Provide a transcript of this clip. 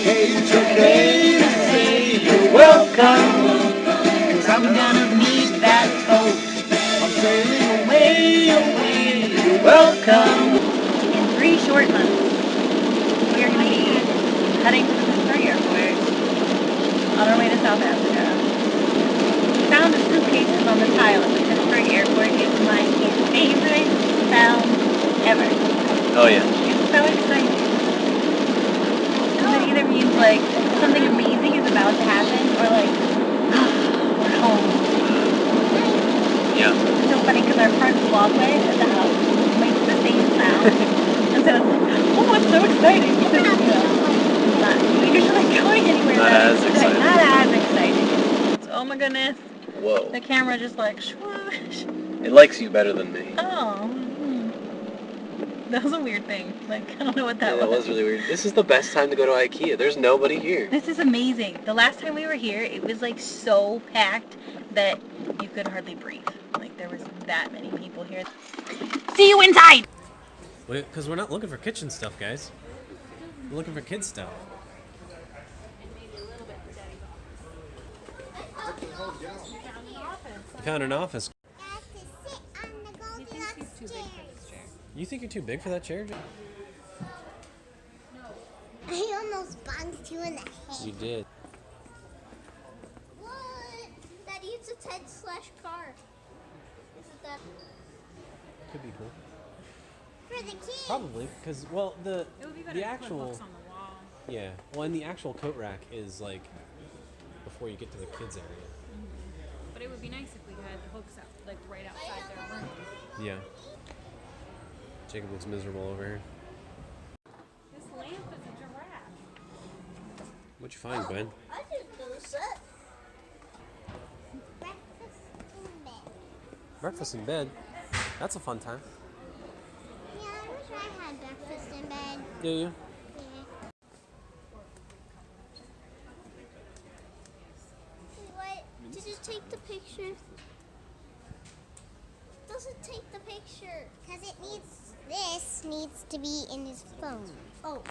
It's okay to say you're welcome, 'cause I'm gonna meet that boat. I'm sailing away, away, you're welcome. In 3 short months, we are going to be heading to the Pittsburgh airport on our way to South Africa. Sound of suitcases on the tile at the Pittsburgh airport is my favorite sound ever. Oh yeah. It's so exciting. It either means like something amazing is about to happen or like, we're home. Yeah. It's so funny because our front walkway at the house makes the same sound. And so it's like, oh, it's so exciting. Because, not usually going anywhere Not that as exciting. Not as exciting. Oh my goodness. Whoa. The camera just like swoosh. It likes you better than me. Oh. That was a weird thing. Like, I don't know what that Yeah, that was really weird. This is the best time to go to Ikea. There's nobody here. This is amazing. The last time we were here, it was like so packed that you could hardly breathe. Like there was that many people here. See you inside! Because we're not looking for kitchen stuff, guys. We're looking for kids stuff. You found an office. You think you're too big for that chair? I almost bonked you in the head. You did. What? Daddy, it's a Ted/car. Isn't that Could be cool. for the kids? Probably, because, well, the actual... books on the wall. Yeah, well, and the actual coat rack is, like, before you get to the kids area. But it would be nice if we had hooks out, like right outside their room. Yeah. Jacob looks miserable over here. This lamp is a giraffe. What'd you find, Gwen? I didn't notice that. Breakfast in bed. Breakfast in bed. That's a fun time. Yeah, I wish I had breakfast in bed. Do you? Yeah. Wait, what? Did it take the picture? Doesn't take the picture. Because this needs to be in his phone. Oh.